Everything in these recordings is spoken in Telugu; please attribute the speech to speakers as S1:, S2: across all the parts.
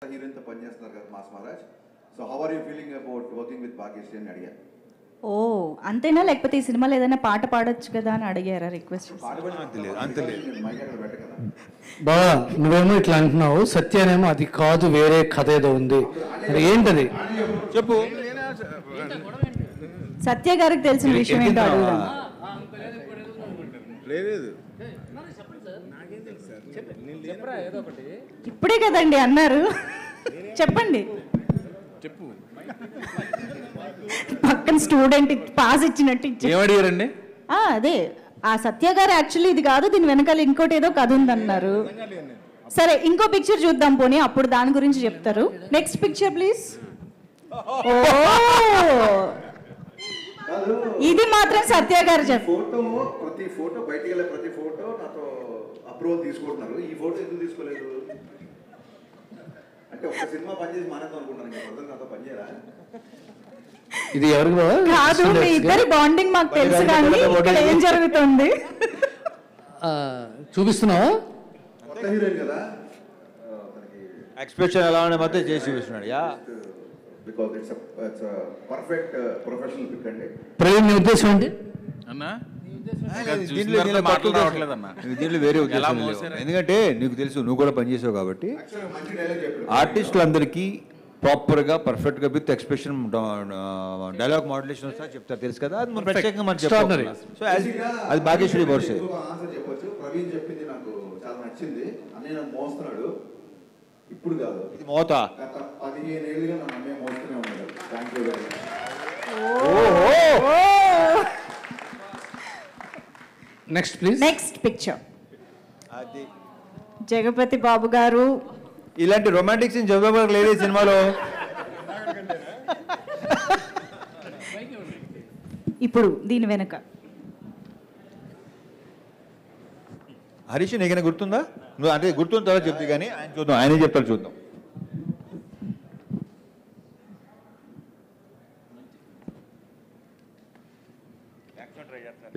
S1: హీరోయిన్తో పనిచేస్తున్నారు కదా mass Maharaj. So how are you feeling about working with Bhagyashri అని అడిగారు.
S2: ఓ అంతేనా, లేకపోతే ఈ సినిమాలో ఏదైనా పాట పాడొచ్చు కదా అని అడిగారా రిక్వెస్ట్?
S3: బాగా నువ్వేమో ఇట్లా అంటున్నావు, సత్యానేమో అది కాదు వేరే కథ ఏదో ఉంది, మరి ఏంటది చెప్పు.
S2: సత్య గారికి తెలిసిన విషయం ఏంటో అడుగుదాం. ఇప్పుడే కదండి అన్నారు, చెప్పండి. పక్కన స్టూడెంట్ పాస్ ఇచ్చినట్టు
S3: ఏమడిగారండి?
S2: అదే ఆ సత్య గారు యాక్చువల్లీ ఇది కాదు, దీని వెనకాల ఇంకోటి ఏదో కథ ఉందన్నారు. సరే ఇంకో పిక్చర్ చూద్దాం పోనీ, అప్పుడు దాని గురించి చెప్తారు. Next picture please. ఇది మాత్రం సత్య గారు
S1: ఫోటో, ప్రతి ఫోటో బయటికి వెళ్ళే ప్రతి ఫోటో నాతో అప్రూవల్ తీసుకుంటున్నారు. ఈ ఫోటో ఎందుకు తీసుకోలేదు అంటే ఒక సినిమా పనిచేసి మానేద్దాం అనుకుంటున్నాను, నాతో పనిచేయరా?
S3: ఇది ఎవరికి
S2: కాదు, మీ ఇద్దరి బాండింగ్ మాకు తెలుసు, కానీ ఇక్కడ ఏం జరుగుతుంది
S3: చూపిస్తున్నావా?
S1: కొత్త హీరోయిన్ కదా,
S4: ఎక్స్ప్రెషన్ ఎలా ఉండే మొత్తం చేసి చూపిస్తున్నాడు. Yeah
S1: because it's a perfect professional pick అండి.
S3: ప్రవీణ్ నీ ఉద్దేశం ఏంటి
S5: అన్నా?
S4: దీంట్లో వేరే ఉద్దేశం లేదు. ఎందుకంటే నీకు తెలుసు, నువ్వు కూడా పనిచేసావు కాబట్టి ఆర్టిస్టులందరికీ ప్రాపర్గా పర్ఫెక్ట్గా విత్ ఎక్స్ప్రెషన్ డైలాగ్ మాడ్యులేషన్ వస్తా చెప్తారు, తెలుసు కదా. అది మనం ప్రత్యేకంగా మనం చెప్తారు. సో అది భాగ్యశ్రీ బోర్సే.
S1: ఆన్సర్ చెప్పొచ్చు. ప్రవీణ్ చెప్పింది నాకు చాలా నచ్చింది. అన్నయ్య నన్ను మోస్తున్నాడు, ఇప్పుడు కాదు,
S4: ఇది మోత.
S1: గత 15 ఏళ్ళుగా నన్ను అన్నయ్య మోస్తూనే ఉన్నాడు. Thank you very much.
S3: Next please.
S2: Next picture.
S4: అది
S2: జగపతి బాబు గారు.
S4: ఇలాంటి రొమాంటిక్ సీన్ చదువుకోవడానికి లేదు ఈ సినిమాలో.
S2: ఇప్పుడు దీని వెనక
S4: హరీష్ నీకైనా గుర్తుందా? నువ్వు అంటే గుర్తున్న తర్వాత చెప్తే కానీ ఆయన చూద్దాం, ఆయనే చెప్తారు, చూద్దాం.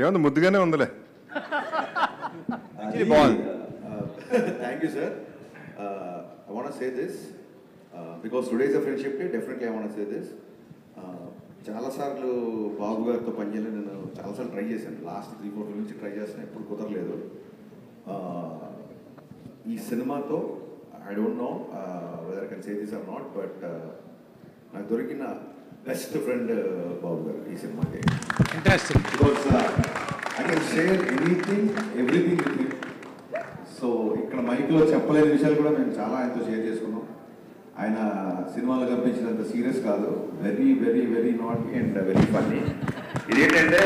S6: ఏముంది, ముద్దుగానే ఉందిలే.
S4: బాగుంది.
S1: Thank you sir. I want to say this because today is a friendship day. Definitely I want to say this. చాలాసార్లు బాబు గారితో పనిచేయాలని నేను చాలాసార్లు ట్రై చేశాను. లాస్ట్ 3-4 నుంచి ట్రై చేస్తాను, ఎప్పుడు కుదరలేదు. ఈ సినిమాతో I don't know whether I can say this are not, but నాకు దొరికిన బెస్ట్ ఫ్రెండ్ బాబు గారు ఈ సినిమాకి.
S3: Interesting.
S1: Because I can share anything everything with him. So ఇక్కడ మైక్లో చెప్పలేని విషయాలు కూడా మేము చాలా ఆయనతో షేర్ చేసుకున్నాం. ఆయన సినిమాలో కనిపించినంత సీరియస్ కాదు, very very very naughty and very funny. ఇదేంటంటే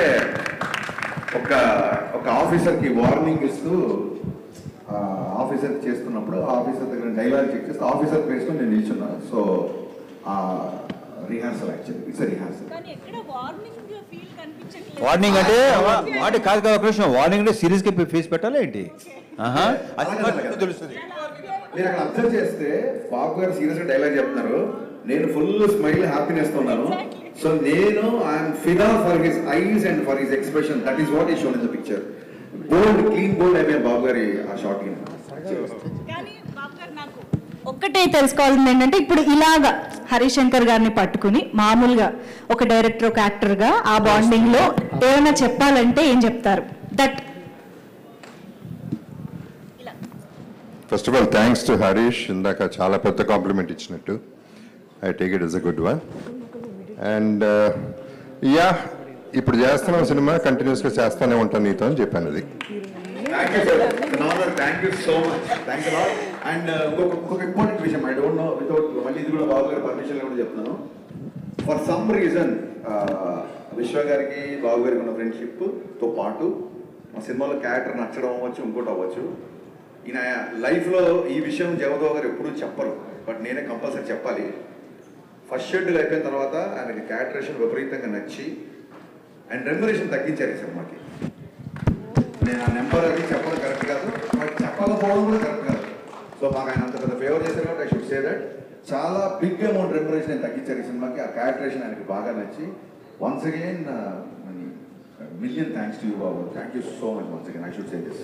S1: ఒక ఆఫీసర్కి వార్నింగ్ ఇస్తూ ఆఫీసర్ చేస్తున్నప్పుడు ఆఫీసర్ దగ్గర డైలాగ్ చెక్ చేస్తే ఆఫీసర్ ప్లేస్లో నేను నిల్చున్నాను. So rehearsal, actually it's rehearsal.
S4: Warning అంటే వాటి కాదు కదా, ఒక నిమిషం. వార్నింగ్ అంటే సీరియస్గా ఫేస్ పెట్టాలి ఏంటి? తెలుస్తుంది.
S1: మీరు అక్కడ అబ్జర్వ్ చేస్తే బాబు గారు సీరియస్గా డైలాగ్ చెప్తున్నారు, నేను ఫుల్ స్మైల్ హ్యాపీనెస్ తో ఉన్నాను. సో నేను ఐఎమ్ ఫిదా for his eyes and for his expression. That is what is shown in the picture. Bold, clean bold అయిపోయింది బాబు గారి ఆ షాట్.
S2: ఒక్కటే తెలుసుకోవాల్సింది ఏంటంటే, ఇప్పుడు ఇలాగా హరిశంకర్ గారిని పట్టుకుని మామూలుగా ఒక డైరెక్టర్, ఒక యాక్టర్గా ఆ బాండింగ్ లో ఏమైనా చెప్పాలంటే ఏం చెప్తారు? That
S6: first of all thanks to Harish, ఇందాక చాలా పెద్ద కాంప్లిమెంట్ ఇచ్చినట్టు. I take it is a good one. And yeah, ఇప్పుడు చేస్తున్న సినిమా కంటిన్యూస్గా చేస్తూనే ఉంటాను నీతో అని చెప్పాను. అది
S1: thank you so much, thanks a lot. And ఇంకొక ఇంపార్టెంట్ విషయం, ఐ డోంట్ నో వితౌట్ మళ్ళీ ఇది కూడా బాబు గారి పర్మిషన్ కూడా చెప్తున్నాను. ఫర్ సమ్ రీజన్ విశ్వ గారికి బాబు గారికి ఉన్న ఫ్రెండ్షిప్తో పాటు మా సినిమాలో క్యారెక్టర్ నచ్చడం అవ్వచ్చు, ఇంకోటి అవ్వచ్చు. ఈయన లైఫ్లో ఈ విషయం జగదేవ్ గారు ఎప్పుడూ చెప్పరు, బట్ నేనే కంపల్సరీ చెప్పాలి. ఫస్ట్ షెడ్యూల్ అయిపోయిన తర్వాత ఆయనకి క్యారెక్టరేషన్ విపరీతంగా నచ్చి అండ్ రెమ్యునరేషన్ తగ్గించారు ఈ సినిమాకి. నేను ఆ నెంబర్ అది చెప్పడం కరెక్ట్ కాదు, బట్ చెప్పకపోవడం కూడా కరెక్ట్ కాదు. సో మాకు ఆయన అంత పెద్ద ఫేవర్ చేశారు కాబట్టి ఐ షుడ్ సే దట్. చాలా బిగ్ అమౌంట్ రెమ్యునరేషన్ ఆయన తగ్గించారు ఈ సినిమాకి. ఆ క్యారెక్టరేషన్ ఆయనకి బాగా నచ్చి once again million thanks to you, Babu. Thank you so much once again. I should say this.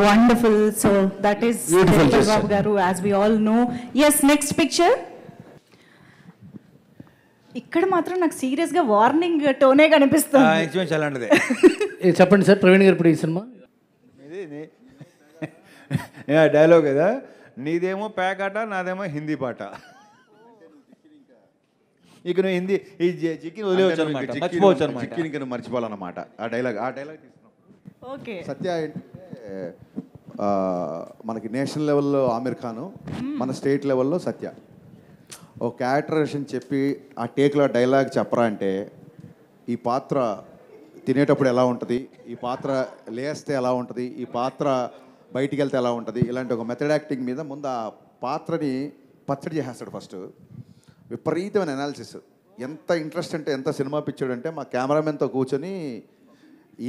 S2: Wonderful. So that is
S3: Beautiful
S2: Director
S3: gesture.
S2: Babu garu, as we all know. Yes, next picture. ఇక్కడ మాత్రం నాకు సీరియస్ గా వార్నింగ్ టోనే కనిపిస్తుంది.
S4: ఇంచుమించు అలాంటిదే.
S3: చెప్పండి సార్, ప్రవీణ్ గారు ఇప్పుడు ఈ సినిమా
S4: ఇది డైలాగ్ కదా, నీదేమో ప్యాకాట నాదేమో హిందీ పాట. ఇక నువ్వు హిందీ ఈ చిక్కిని వదిలేవచ్చు అనమాట, మర్చిపోవచ్చు అనమాట.
S1: చిక్కిని ఇంకా మర్చిపోవాలన్నమాట ఆ డైలాగ్ తీసుకున్నాం.
S2: ఓకే.
S1: సత్య అంటే మనకి నేషనల్ లెవెల్లో ఆమిర్ ఖాన్, మన స్టేట్ లెవెల్లో సత్య. ఒక క్యారెక్టరేషన్ చెప్పి ఆ టేక్లో డైలాగ్ చెప్పరా అంటే, ఈ పాత్ర తినేటప్పుడు ఎలా ఉంటుంది, ఈ పాత్ర లేస్తే ఎలా ఉంటుంది, ఈ పాత్ర బయటికి వెళ్తే ఎలా ఉంటుంది, ఇలాంటి ఒక మెథడ్ యాక్టింగ్ మీద ముందు ఆ పాత్రని పచ్చడి చేసేస్తాడు ఫస్ట్. విపరీతమైన అనాలిసిస్. ఎంత ఇంట్రెస్ట్ అంటే, ఎంత సినిమా పిచ్చాడు అంటే, మా కెమెరామెన్తో కూర్చొని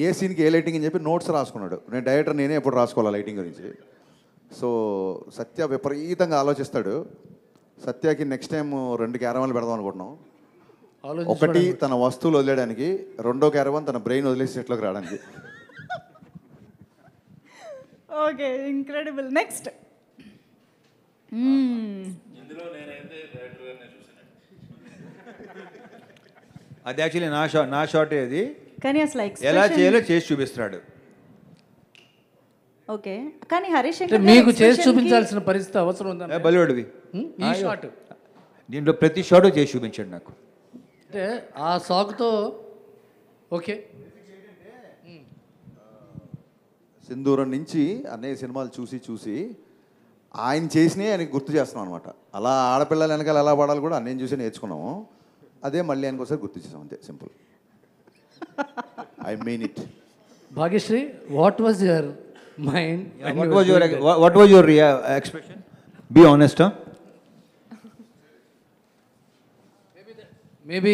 S1: ఏ సీన్కి ఏ లైటింగ్ అని చెప్పి నోట్స్ రాసుకున్నాడు. నేను డైరెక్టర్ నేనే ఎప్పుడు రాసుకోవాలి లైటింగ్ గురించి. సో సత్య విపరీతంగా ఆలోచిస్తాడు. సత్యకి నెక్స్ట్ టైం 2 క్యారవాన్లు పెడదాం అనుకుంటున్నాం. ఒకటి తన వస్తువులు వదిలేయడానికి, 2వ క్యారవాన్ తన బ్రెయిన్ వదిలేసి సెట్లోకి రావడానికి.
S2: Okay, incredible. నెక్స్ట్.
S4: అది యాక్చువల్లీ నా షాటే అది.
S2: కానీ అసలు
S4: ఎలా చేయాలో చేసి చూపిస్తున్నాడు.
S2: ఓకే, కానీ హరీష్
S3: అంటే మీకు చేసి చూపించాల్సిన పరిస్థితి అవసరం ఉందా?
S4: బలివాడివి
S3: ఈ షాట్
S4: దీంట్లో ప్రతి షాట్ చేసి చూపించాడు నాకు.
S3: అంటే ఆ సాగుతో ఓకే.
S1: సింధూరం నుంచి అన్నయ్య సినిమాలు చూసి ఆయన చేసినవి ఆయనకి గుర్తు చేస్తున్నాం అనమాట. అలా ఆడపిల్లల వెనకాల ఎలా పడాలి కూడా అన్నయ్యని చూసి నేర్చుకున్నాము. అదే మళ్ళీ ఆయనకు ఒకసారి గుర్తు చేసాం, అంతే, simple. I mean it.
S3: Bhagyashri, what was your mind?
S4: What was your expression? Be honest, huh?
S3: Maybe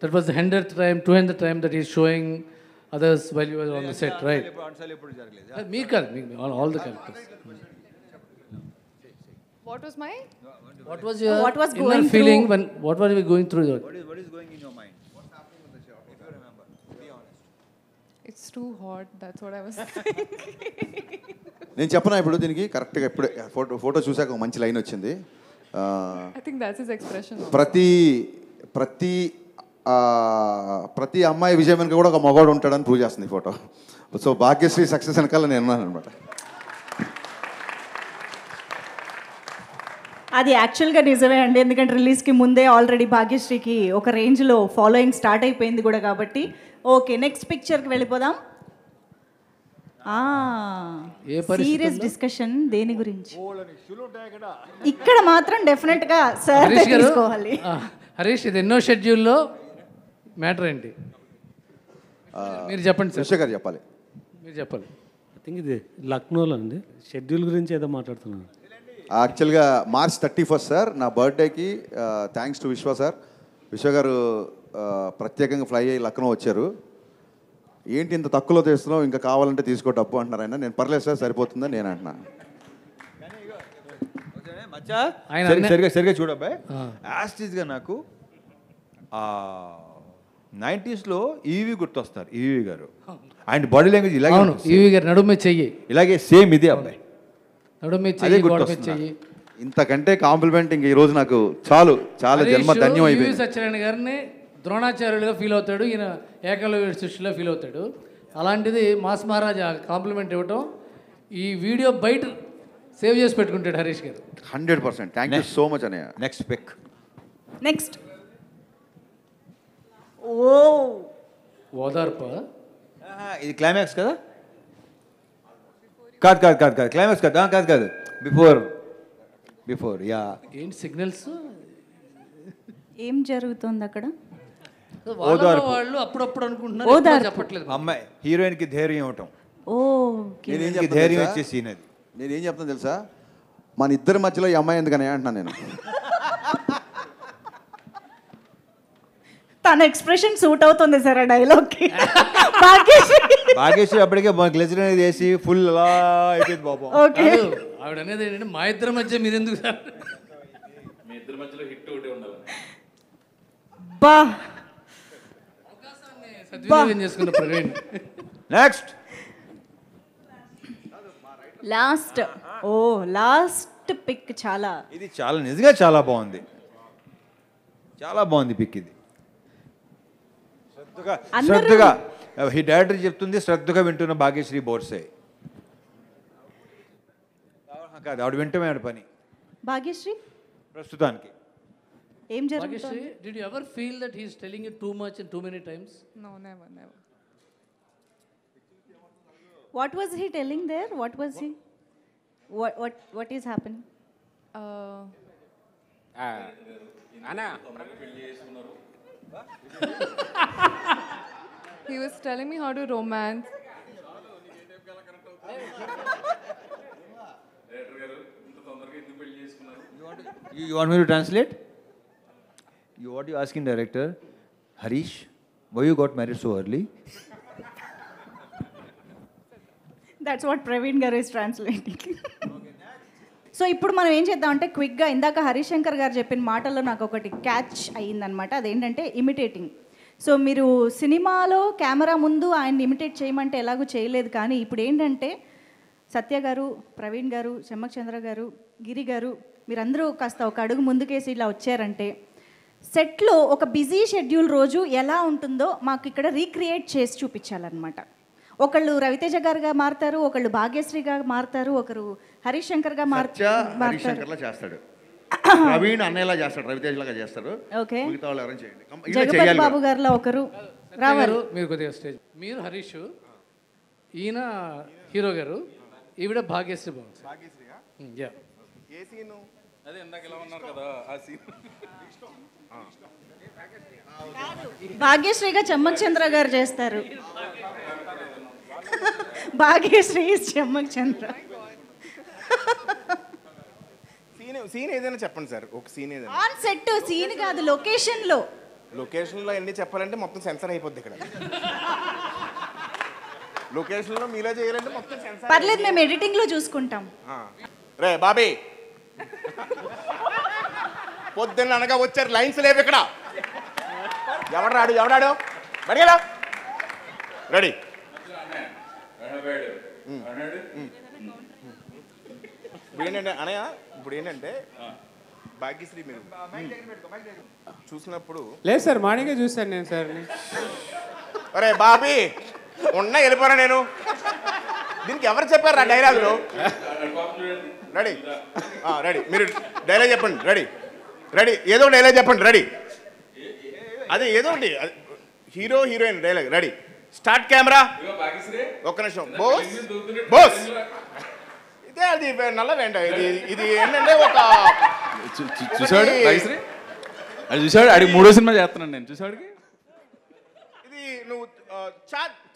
S3: that was the 100th time, 200th time that he's showing others while you were on the set, right? Me kaadu, all the characters.
S5: What was my?
S3: What was your
S2: What was
S3: inner
S2: going
S3: feeling
S2: through?
S3: when what were you going through?
S4: What is going in your mind? What's happening with the shot? If you remember, be honest.
S5: It's too hot. That's what I was thinking.
S1: నేను చెప్పనా ఇప్పుడు దీనికి కరెక్ట్గా ఇప్పుడే ఫోటో చూసాక ఒక మంచి లైన్ వచ్చింది.
S5: I think that's his expression.
S1: ప్రతి అమ్మాయి విజయం వెనుక కూడా ఒక మగవాడు ఉంటాడని ప్రూవ్ చేస్తుంది ఈ ఫోటో. సో భాగ్యశ్రీ సక్సెస్ వెనకాల నేను ఉన్నాను అనమాట.
S2: అది యాక్చువల్గా నిజమే అండి, ఎందుకంటే రిలీజ్కి ముందే ఆల్రెడీ భాగ్యశ్రీకి ఒక రేంజ్లో ఫాలోయింగ్ స్టార్ట్ అయిపోయింది కూడా కాబట్టి. ఓకే, నెక్స్ట్ పిక్చర్కి వెళ్ళిపోదాం. సీరియస్ డిస్కషన్ దేని గురించి? ఇక్కడ మాత్రం డెఫినెట్గా సార్ తీసుకోవాలి.
S3: హరీష్, ఇది ఎన్నో షెడ్యూల్లో మ్యాటర్ ఏంటి? మీరు చెప్పండి సార్.
S1: శేష గారు చెప్పాలి.
S3: మీరు చెప్పాలి.
S7: ఐ థింక్ ఇది లక్నోలో అండి. షెడ్యూల్ గురించి ఏదో మాట్లాడుతున్నాను.
S1: యాక్చువల్గా March 31st సార్, నా బర్త్డేకి థ్యాంక్స్ టు విశ్వ సార్. విశ్వ గారు ప్రత్యేకంగా ఫ్లై అయ్యి లక్నో వచ్చారు. ఏంటి ఇంత తక్కువలో తెస్తున్నావు, ఇంకా కావాలంటే తీసుకో డబ్బు అంటున్నారు ఆయన. నేను పర్లేదు సార్, సరిపోతుందని నేను అంటున్నా.
S4: సరిగా చూడబ్బాయి, యాస్టీస్గా నాకు 90sలో ఈవీ గుర్తొస్తారు. ఈవీ గారు ఆయన బాడీ లాంగ్వేజ్ ఇలాగే,
S3: ఈవీ గారు నడుమే చెయ్యి
S4: ఇలాగే సేమ్ ఇదే అబ్బాయి,
S3: నడుమే
S4: అదే
S3: చెయ్యి
S4: గుర్తొస్తుంది.
S1: ఇంతకంటే కాంప్లిమెంట్ ఇంక ఈ రోజు నాకు చాలా జన్మ ధన్యం అయిపోయింది.
S3: సత్యనారాయణ గారిని ద్రోణాచార్యులుగా ఫీల్ అవుతాడు, ఈయన ఏకలవ్య శిష్యులో ఫీల్ అవుతాడు. అలాంటిది మాస్ మహారాజ్ కాంప్లిమెంట్ ఇవ్వటం, ఈ వీడియో బయట సేవ్ చేసి పెట్టుకుంటాడు హరీష్ గారు.
S1: 100%. థ్యాంక్ యూ సో మచ్ అన్నయ్య.
S4: Next pic.
S2: నెక్స్ట్.
S3: ఓదార్ప
S4: ఇది క్లైమాక్స్ కదా? కాదు క్లైమాక్స్ కాదు. Before yeah.
S3: ఏంటి సిగ్నల్స్?
S2: ఏం జరుగుతుంది అక్కడ?
S3: వాళ్ళు అప్పుడప్పుడు అనుకుంటున్నారు, చెప్పట్లేదు.
S4: అమ్మాయి హీరోయిన్ కి ధైర్యం ఇవ్వటం.
S1: నేనేం
S4: ధైర్యం ఇచ్చే సీన్ అది.
S1: నేనేం చెప్తాను తెలుసా, మన ఇద్దరి మధ్యలో ఈ అమ్మాయి ఎందుకని అంటున్నాను నేను.
S2: తన ఎక్స్ప్రెషన్ సూట్ అవుతుంది సార్ ఆ డైలాగ్కి.
S4: భాగ్యశ్రీ అప్పటికే గ్లెజర్ అనేది వేసి ఫుల్ అలా అయిపోయింది బాబు.
S2: ఓకే,
S3: ఆవిడ అనేది ఏంటంటే, మా ఇద్దరి మధ్య మీరు ఎందుకు సార్, మీ ఇద్దరి మధ్యలో హిట్ ఒకటి ఉండాలి.
S2: బా
S3: సద్వినియోగం చేసుకున్న ప్రవీణ్.
S4: నెక్స్ట్.
S2: లాస్ట్ పిక్ చాలా
S4: ఇది చాలా నిజంగా చాలా బాగుంది, చాలా బాగుంది పిక్ ఇది. శ్రద్ధగా ఈ డైరెక్టర్ చెప్తుంది, శ్రద్ధగా వింటున్న భాగ్యశ్రీ బోర్సే కాదు, ఆవిడ వింటమే ఆవిడ పని
S2: భాగ్యశ్రీ
S4: ప్రస్తుతానికి.
S2: ఏం
S3: Bhagyashree,
S2: జరుగుతుంది?
S3: did you ever feel that he's telling you too much and too many times?
S5: No, never, never.
S2: What was he telling there? What was he? What is happening?
S5: He was telling me how to romance.
S4: You want me to translate? What you asking director? Harish, why you got married so early?
S2: That's what Praveen గారు ఇస్ ట్రాన్స్లేటింగ్. సో ఇప్పుడు మనం ఏం చేద్దాం అంటే క్విక్గా, ఇందాక హరిశంకర్ గారు చెప్పిన మాటల్లో నాకు ఒకటి క్యాచ్ అయ్యిందనమాట. అదేంటంటే ఇమిటేటింగ్. సో మీరు సినిమాలో కెమెరా ముందు ఆయన్ని ఇమిటేట్ చేయమంటే ఎలాగూ చేయలేదు, కానీ ఇప్పుడు ఏంటంటే సత్య గారు, ప్రవీణ్ గారు, చెమ్మక్ చంద్ర గారు, గిరి గారు, మీరందరూ కాస్త ఒక అడుగు ముందుకేసి ఇలా వచ్చారంటే సెట్లో ఒక బిజీ షెడ్యూల్ రోజు ఎలా ఉంటుందో మాకు ఇక్కడ రీక్రియేట్ చేసి చూపించాలన్నమాట. ఒకళ్ళు రవితేజ గారుగా మారుతారు, ఒకళ్ళు భాగ్యశ్రీగా మారుతారు, ఒకరు హరిశంకర్గా
S1: హరిశంకర్లా చేస్తాడు, ప్రవీణ్ అన్నయ్యలా చేస్తాడు, రవితేజలాగా చేస్తారు.
S2: ఓకే,
S1: మిగతా వాళ్ళు ఎవరైనా చేయండి.
S2: జగపతి బాబు గారిలో ఒకరు రావాలి.
S3: మీరు కొద్దిగా స్టేజ్, మీరు హరీష్, ఈయన హీరో గారు, ఈవిడ భాగ్యశ్రీ బాబు. యా,
S8: ఏ సీను? అదే ఇందాక ఇలా ఉన్నారు కదా ఆ సీన్.
S2: భాగ్యశ్రీగా చెమ్మక్ చంద్ర గారు చేస్తారు. భాగ్యశ్రీ చెమ్మక్ చంద్ర.
S8: సీన్ ఏదైనా చెప్పండి సార్, ఒక సీన్ ఏదైనా.
S2: ఆన్ సెట్ సీన్ కాదు, లొకేషన్ లో.
S8: లొకేషన్ లో ఎన్ని చెప్పాలంటే మొత్తం సెన్సర్ అయిపోద్ది ఇక్కడ. లొకేషన్ లో మీలో చేయాలంటే మొత్తం సెన్సర్.
S2: పర్లేదు, మేము ఎడిటింగ్ లో చూసుకుంటాం.
S8: రే బాబీ, పొద్దున్న అనగా వచ్చారు, లైన్స్ లేవు ఇక్కడ. ఎవడాడు బడిగలా రెడీ. ఇప్పుడు ఏంటంటే అనయ్య, ఇప్పుడు ఏంటంటే భాగ్యశ్రీ మీరు చూసినప్పుడు
S9: లేదు సార్, మార్నింగే చూశాను నేను సార్.
S8: అరే బాబీ ఉన్నా వెళ్ళిపోరా నేను. దీనికి ఎవరు చెప్పారు ఆ డైలాగులు? రెడీ రెడీ, మీరు డైలాగ్ చెప్పండి. రెడీ ఏదో డైలాగ్ చెప్పండి. రెడీ, అదే ఏదో ఒకటి, hero heroine dialogue. Ready, start camera. ఒక్క నిమిషం. బోస్ ఇదే, అది నల్ల వెంట. ఇది ఏంటంటే ఒక
S10: చూసాడు భాగ్యశ్రీ, అది చూసాడు, అడిగి 3వ సినిమా చేస్తున్నాను నేను. చూసాడుకి
S8: ఇది నువ్వు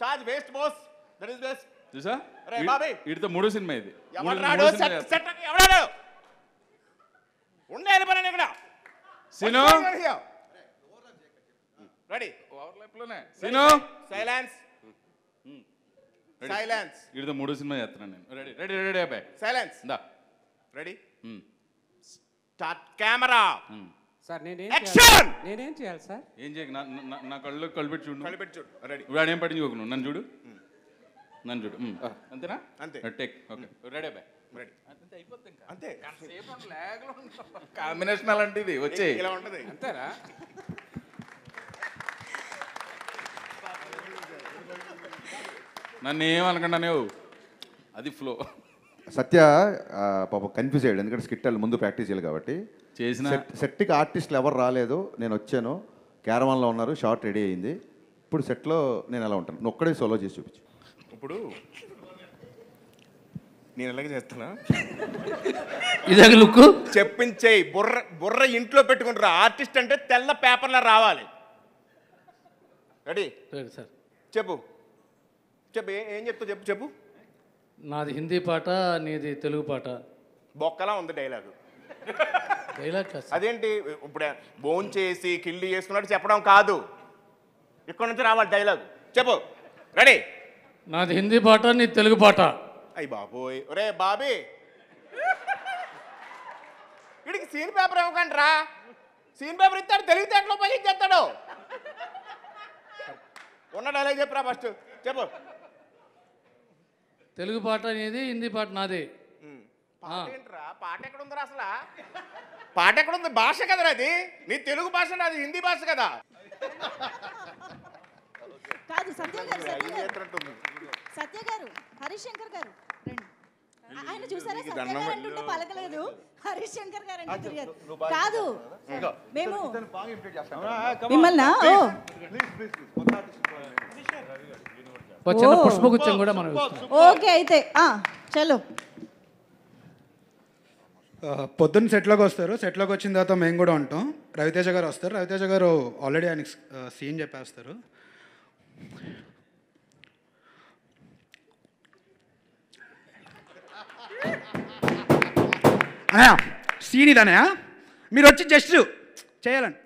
S8: charge waste boss, that is best.
S10: చూసా,
S8: అరే బాబీ
S10: వీటితో 3వ సినిమా ఇది.
S8: ఎవడాడు ఉండే వెళ్ళిపోయాను ఇక్కడ.
S10: Scene
S8: ready,
S10: scene
S8: silence.
S10: వీటితో 3వ సినిమా చేస్తున్నాను నేను. రెడీ అబ్బాయి,
S8: సైలెన్స్.
S10: దా
S8: ready, start camera.
S9: Sir
S8: action.
S9: నేనేం చేయాలి సార్?
S10: ఏం చేయకు, నా కళ్ళు పెట్టి చూడు.
S8: చూడు. రెడీ,
S10: ఇప్పుడు ఆడేం పట్టించుకోకు, నువ్వు నన్ను చూడు. అంతేనా?
S8: అంతే.
S10: టేక్. ఓకే, రెడీ అబ్బాయి.
S8: రెడీ,
S10: అయిపోతుంది
S8: అంతే.
S10: కాంబినేషన్ అలాంటిది వచ్చే
S8: ఇలా ఉంటది.
S9: అంతేనా?
S10: నన్ను ఏమనుకున్నాను, అది ఫ్లో.
S1: సత్య పాపం కన్ఫ్యూజ్ అయ్యాడు, ఎందుకంటే స్కిట్ ముందు ప్రాక్టీస్ చేయాలి కాబట్టి.
S10: చేసిన
S1: సెట్కి ఆర్టిస్టులు ఎవరు రాలేదు, నేను వచ్చాను, క్యారవాన్లో ఉన్నారు, షార్ట్ రెడీ అయింది. ఇప్పుడు సెట్లో నేను ఎలా ఉంటాను, నువ్వు ఒక్కడే సోలో చేసి చూపించు.
S8: ఇప్పుడు నేను ఎలాగ చేస్తానా,
S3: ఇదే లుక్
S8: చెప్పించేయి. బుర్ర ఇంట్లో పెట్టుకుంటారు. ఆర్టిస్ట్ అంటే తెల్ల పేపర్లో రావాలి. రెడీ
S3: సార్,
S8: చెప్పు. ఏం చెప్తావు చెప్పు.
S3: నాది హిందీ పాట, నీది తెలుగు పాట.
S8: బొక్కలా ఉంది డైలాగు.
S3: డైలాగ్ కాదు.
S8: అదేంటి, ఇప్పుడు బోన్ చేసి కిల్లి చేసుకున్నట్టు చెప్పడం కాదు, ఇక్కడ నుంచి రావాలి డైలాగ్. చెప్పు. రెడీ,
S3: నాది హిందీ పాట, నీది తెలుగు పాట.
S8: అయ్యి బాబోయ్, ఒరే బాబీ, వీడికి సీన్ పేపర్ ఇవ్వకండి రా. సీన్ పేపర్ ఇస్తాడు, తెలివితేటలో ఉపయోగించేస్తాడు. ఉన్న డైలాగ్ చెప్పురా ఫస్ట్. చెప్పు.
S3: తెలుగు పాట అనేది హిందీ పాట నాదే.
S8: పాట ఏంట్రా? పాట ఎక్కడ ఉందిరా అసలు? పాట ఎక్కడ ఉంది? భాష కదరా అది. నీ తెలుగు భాష నాది హిందీ భాష కదా.
S2: కాదు సత్య గారు, సత్య గారు, హరీష్ శంకర్ గారు రండి. ఆయన చూసారా సత్య గారు అంటుంటే పలకలేదు, హరీష్ శంకర్ గారు అంటే తిరిగారు. కాదు మేము మిమ్మల్ని
S3: చిన్న పుష్పగుచ్చం కూడా మనం
S2: ఓకే అయితే చలో.
S11: పొద్దున్న సెట్లోకి వస్తారు, సెట్లోకి వచ్చిన తర్వాత మేము కూడా ఉంటాం. రవితేజ గారు వస్తారు, రవితేజ గారు ఆల్రెడీ ఆయనకి సీన్ చెప్పేస్తారు. అన్నయ్య సీన్ ఇదన్నయ్య, మీరు వచ్చి జస్ట్ చేయాలండి.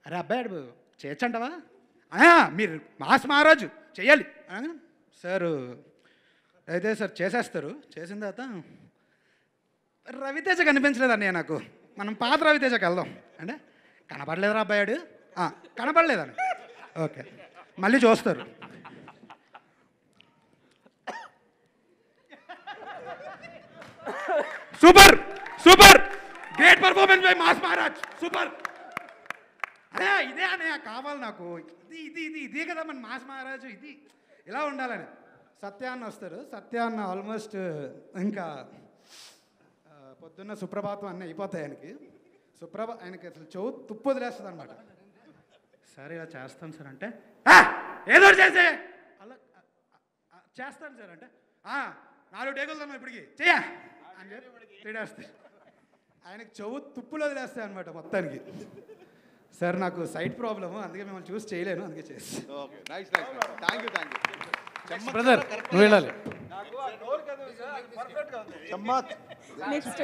S11: అరే అబ్బాయి చేయొచ్చంటవా అన్నయ్య, మీరు మాస్ మహారాజు చెయ్యాలి అనగా సార్ అయితే సార్ చేసేస్తారు. చేసిన తర్వాత రవితేజ కనిపించలేదు అన్నయ్య నాకు, మనం పాత రవితేజకి వెళ్దాం అంటే కనపడలేదురా అబ్బాయాడు, కనపడలేదని. ఓకే మళ్ళీ చూస్తారు. Super super great performance by mass Maharaj, super. అనే ఇదే అనే కావాలి నాకు, ఇది ఇది ఇది ఇదే కదా మన మాస్ మహారాజు, ఇది ఇలా ఉండాలని. సత్యాన్న వస్తారు, సత్యాన్న ఆల్మోస్ట్ ఇంకా పొద్దున్న సుప్రభాతం అన్నీ అయిపోతాయి ఆయనకి. ఆయనకి అసలు చెవు తుప్పు వదిలేస్తుంది అనమాట. సార్ ఇలా చేస్తాను సార్ అంటే ఏదో చేసే అలా చేస్తాను సార్ అంటే 4 టేకులు ఇప్పటికి చెయ్య అని చెప్పి తిడేస్తాయి. ఆయనకి చెవు తుప్పులు వదిలేస్తాయి అనమాట మొత్తానికి. సార్ నాకు సైట్ ప్రాబ్లము, అందుకే మిమ్మల్ని చూసి చేయలేను, అందుకే చేస్తాను.
S3: బ్రదర్ నువ్వు వెళ్ళాలి.
S2: నెక్స్ట్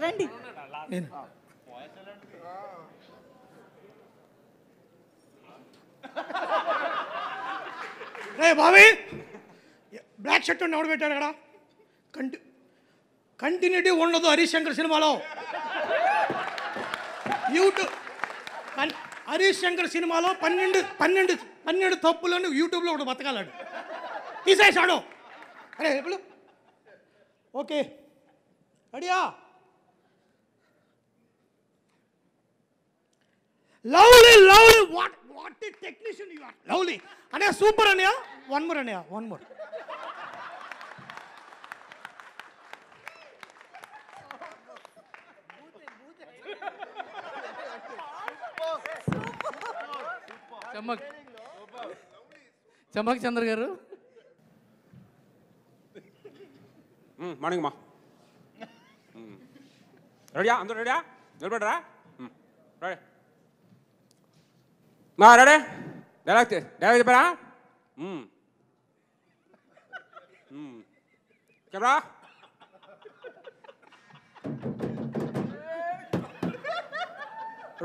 S2: రండి.
S12: రే బాబీ, బ్లాక్ షర్ట్ ఎవడు పెట్టాడు అక్కడ? కంటిన్యూటీ ఉండదు హరీష్ శంకర్ సినిమాలో. యూట్యూబ్ హరీష్ శంకర్ సినిమాలో 12 తప్పులను యూట్యూబ్లో ఒకటి బతకాలాడు, తీసేసాడు. అరే ఎప్పుడు ఓకే అడియా lovely lovely what what technician you are, lovely అనే సూపర్ అనియా. వన్ మోర్ అనియా, వన్ మోర్.
S3: చమ్మక్ చంద్ర గారు
S9: మార్నింగ్ మా రెడీయా? అందరూ రెడీయా? నిలబడరా రెడీ మా రెడీ డైలాగ్ చెప్పారా? Camera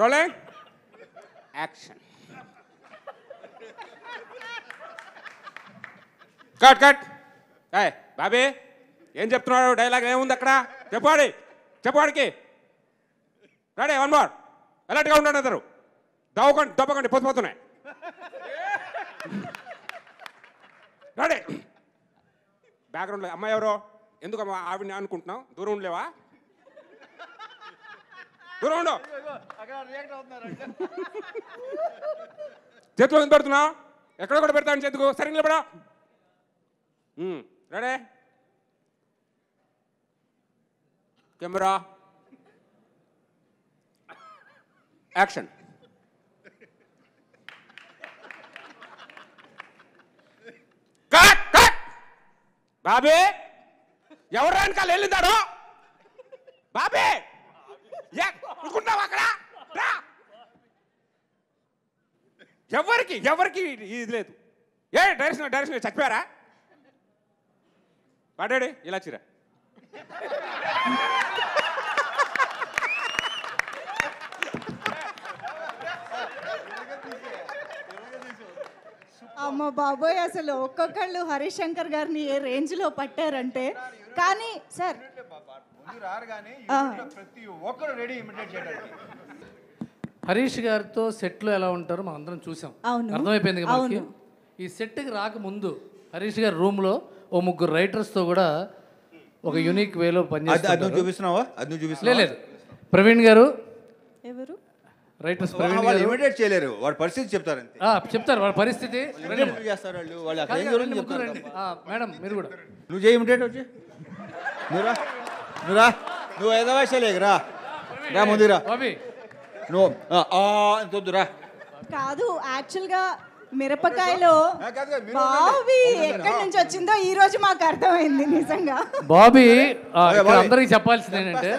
S9: rolling action. Cut cut. Bobby ఏం చెప్తున్నాడు? డైలాగ్ ఏముంది అక్కడ? చెప్పాడికి రెడీ. One more. అలర్ట్గా ఉండండి అందరు, దవ్వకండి పొద్దుపోతున్నాయి. రెడీ. బ్యాక్గ్రౌండ్లో అమ్మాయి ఎవరో? ఎందుకు అమ్మా ఆవిడని అనుకుంటున్నావు? దూరం ఉండలేవా? దూరం ఉండు. చేతిలో ఎంత పెడుతున్నావు? ఎక్కడ కూడా పెడతాను చేతుకు. సరే నిలబడా. Ready. Camera action. Cut cut. Bobby ఎవరు వెనకాల వెళ్ళిందాడు? బాబీ అనుకుంటావు అక్కడ? ఎవరికి ఇది లేదు. డైరెక్షన్ చచ్చిపోయారా? పాడాడు ఇలా చిరా.
S2: అమ్మ బాబోయ్, అసలు ఒక్కొక్కళ్ళు హరీష్ శంకర్ గారిని ఏ రేంజ్లో పట్టారంటే. కానీ సార్
S3: హరీష్ గారితో సెట్లో ఎలా ఉంటారో మనం అందరం చూసాం, అర్థమైపోయింది కదా మనకి. ఈ సెట్కి రాకముందు హరీష్ గారి రూమ్లో ఓ ముగ్గురు రైటర్స్తో కూడా ఒక యూనిక్ వేలో పనిచేస్తారు.
S4: చూపిస్తున్నావా? అది నువ్వు చూపిస్తున్నావా?
S3: లేదు ప్రవీణ్ గారు
S2: ఎవరు
S3: రైటర్స్
S4: వాళ్ళు ఇమిటేట్ చేయలేరు, వాడి పరిస్థితి చెప్తారు అంతే.
S3: చెప్తారు వాళ్ళ పరిస్థితి
S4: చేస్తారు వాళ్ళు అక్కడ ఏం జరుగుతుందో చెప్తారు.
S3: మేడం మీరు కూడా
S4: నువ్వు చేయి ఇమిటేట్ వచ్చి నువ్వురా నువ్వు ఏదో వయసులేరా రా ముందురా నువ్వు వద్దురా.
S2: కాదు యాక్చువల్గా మిరపకాయలో బాబీ ఎక్కడి నుంచి వచ్చిందో ఈ రోజు మాకు అర్థమైంది నిజంగా.
S3: బాబీ అందరికి చెప్పాల్సింది ఏంటంటే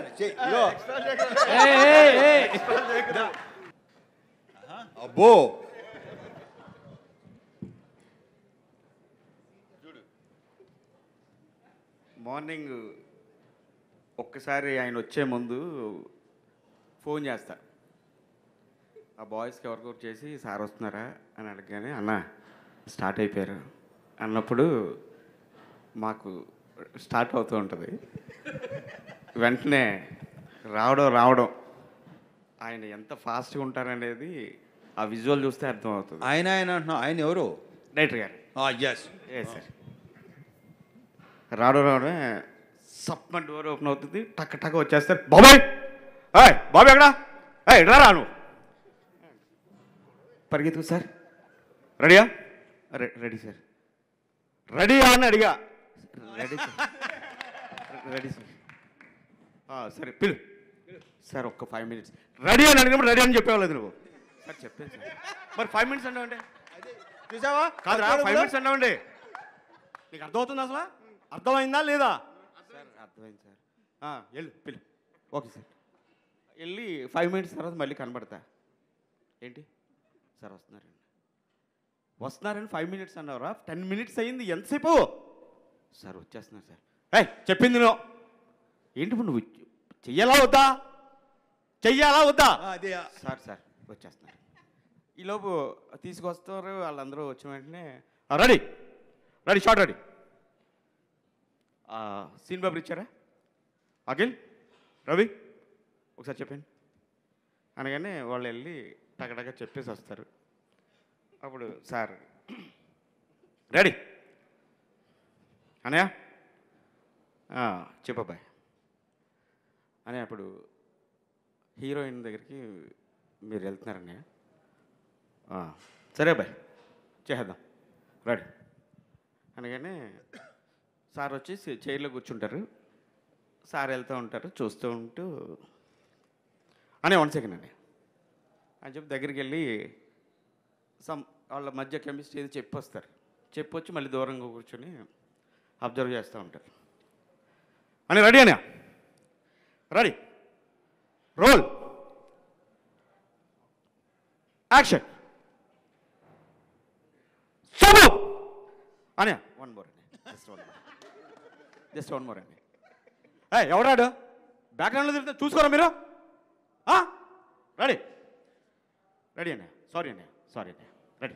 S4: అబ్బో
S13: మార్నింగ్ ఒక్కసారి ఆయన వచ్చే ముందు ఫోన్ చేస్తా, ఆ బాయ్స్కి ఎవరికొకటి చేసి సార్ వస్తున్నారా అని అడగగానే అన్న స్టార్ట్ అయిపోయారు అన్నప్పుడు మాకు స్టార్ట్ అవుతూ ఉంటుంది. వెంటనే రావడం ఆయన ఎంత ఫాస్ట్గా ఉంటారనేది ఆ విజువల్ చూస్తే అర్థమవుతుంది.
S4: ఆయన అంటున్నావు, ఆయన ఎవరు?
S13: డైరెక్టర్ గారు.
S4: ఏ
S13: సార్ రావడమే సప్మ డోర్ ఓపెన్ అవుతుంది, టక్ టక్ వచ్చేస్తారు. బాబాయ్ బాబాయ్ ఎక్కడా ఎట్లా రాను పరిగెత్తు సార్. రెడీయా? Ready sir. రెడీయా అని అడిగా. Ready sir. Ready sir. సరే పిలు సార్ ఒక్క 5 minutes. రెడీ అని అడిగినప్పుడు రెడీ అని చెప్పేవాళ్ళది నువ్వు. సార్ చెప్పాను సార్. మరి 5 minutes అన్నావండి చూసావా? కాదురా 5 minutes అన్నావండి. నీకు అర్థమవుతుంది అసలు? అర్థమైందా లేదా? సార్ అర్థమైంది సార్. వెళ్ళు పిలు. Okay sir. వెళ్ళి 5 minutes తర్వాత మళ్ళీ కనబడతా. ఏంటి సార్ వస్తున్నారని 5 minutes అన్నారా? 10 minutes అయింది. ఎంతసేపు? సార్ వచ్చేస్తున్నారు సార్. చెప్పింది నువ్వు ఏంటి ఇప్పుడు నువ్వు చెయ్యాలా వద్దా? సార్ వచ్చేస్తున్నారు. ఈలోపు తీసుకొస్తారు వాళ్ళందరూ వచ్చిన వెంటనే రెడీ షార్ట్ రెడీ. సీన్ బాబు ఇచ్చారా? అఖిల్ రవి ఒకసారి చెప్పండి అనగానే వాళ్ళు వెళ్ళి టగటగా చెప్పేసి వస్తారు. అప్పుడు సార్ రెడీ అనయా చెప్పబ్బాయి అని. అప్పుడు హీరోయిన్ దగ్గరికి మీరు వెళ్తున్నారన్నయ్య. సరే అబ్బాయి చేద్దాం రెడీ అనగానే సార్ వచ్చి చైర్లో కూర్చుంటారు. సార్ వెళ్తూ ఉంటారు చూస్తూ ఉంటూ అనే 1 second అండి అని చెప్పి దగ్గరికి వెళ్ళి వాళ్ళ మధ్య కెమిస్ట్రీ ఏది చెప్పొస్తారు. చెప్పొచ్చి మళ్ళీ దూరంగా కూర్చొని అబ్జర్వ్ చేస్తూ ఉంటారు. అని రెడీ అనే రెడీ రోల్ యాక్షన్ సోను అనే 1 more అండి. జస్ట్ వన్ మోర్ అండి. ఎవడాడు బ్యాక్గ్రౌండ్లో తిరిగితే చూసుకోరా మీరు? రెడీ అన్నయ్య. సారీ అన్నయ్య రెడీ.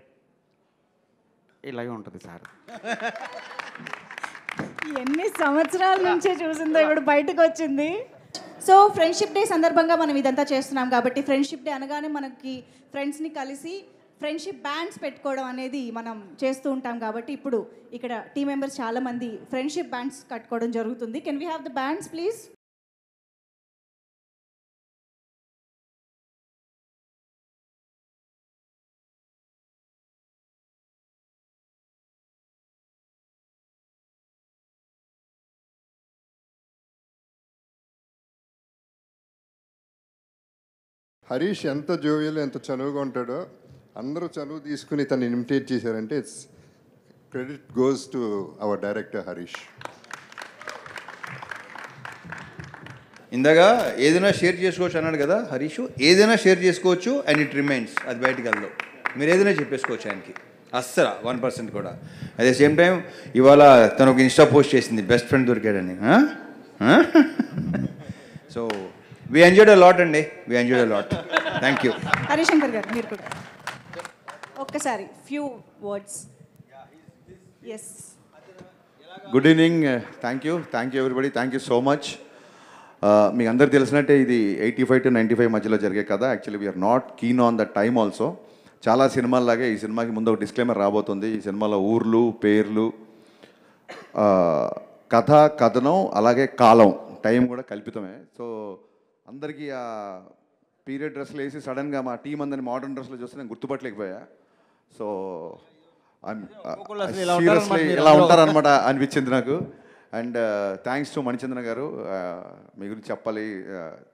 S13: ఇలాగే ఉంటుంది సార్.
S2: ఎన్ని సంవత్సరాల నుంచే చూసిందో ఇప్పుడు బయటకు వచ్చింది. సో ఫ్రెండ్షిప్ డే సందర్భంగా మనం ఇదంతా చేస్తున్నాం కాబట్టి ఫ్రెండ్షిప్ డే అనగానే మనకి ఫ్రెండ్స్ని కలిసి ఫ్రెండ్షిప్ బ్యాండ్స్ పెట్టుకోవడం అనేది మనం చేస్తూ ఉంటాం కాబట్టి ఇప్పుడు ఇక్కడ టీం మెంబర్స్ చాలామంది ఫ్రెండ్షిప్ బ్యాండ్స్ కట్టుకోవడం జరుగుతుంది. Can we have the bands please?
S6: Harish ఎంత జోవియల్ ఎంత చనువుగా ఉంటాడో అందరూ చనువు తీసుకుని తను ఇమిటేట్ చేశారంటే it's credit goes to our director Harish.
S4: ఇందాక ఏదైనా షేర్ చేసుకోవచ్చు అన్నాడు కదా హరీష్. ఏదైనా షేర్ చేసుకోవచ్చు అండ్ ఇట్ రిమైన్స్, అది బయటికి వెళ్దాం. మీరు ఏదైనా చెప్పేసుకోవచ్చు ఆయనకి, అస్సలు 1% కూడా. అట్ ద సేమ్ టైం ఇవాళ తను ఒక ఇన్స్టా పోస్ట్ చేసింది బెస్ట్ ఫ్రెండ్ దొరికాడని. So we enjoyed a lot అండి, we enjoyed a lot. Thank you.
S2: Harishankar గారు మీరు కూడా ఒక్కసారి few words. Yes
S1: good evening. Thank you everybody. Thank you so much. మీకు అందరికి తెలిసినట్టే ఇది 85 to 95 మధ్యలో జరిగే కదా. Actually we are not keen on the time also. చాలా సినిమాల్లాగే ఈ సినిమాకి ముందు ఒక డిస్క్లైమర్ రాబోతుంది. ఈ సినిమాలో ఊర్లు పేర్లు కథ, కథనం, అలాగే కాలం, టైం కూడా కల్పితమే. సో అందరికీ ఆ పీరియడ్ డ్రెస్లు వేసి సడన్గా మా టీం అందరిని మోడర్న్ డ్రెస్లో చూస్తే నేను గుర్తుపట్టలేకపోయా. సో సీరియస్లీ ఇలా ఉంటారనమాట అనిపించింది నాకు. అండ్ థ్యాంక్స్ టు మణిచంద్ర గారు, మీ గురించి చెప్పాలి.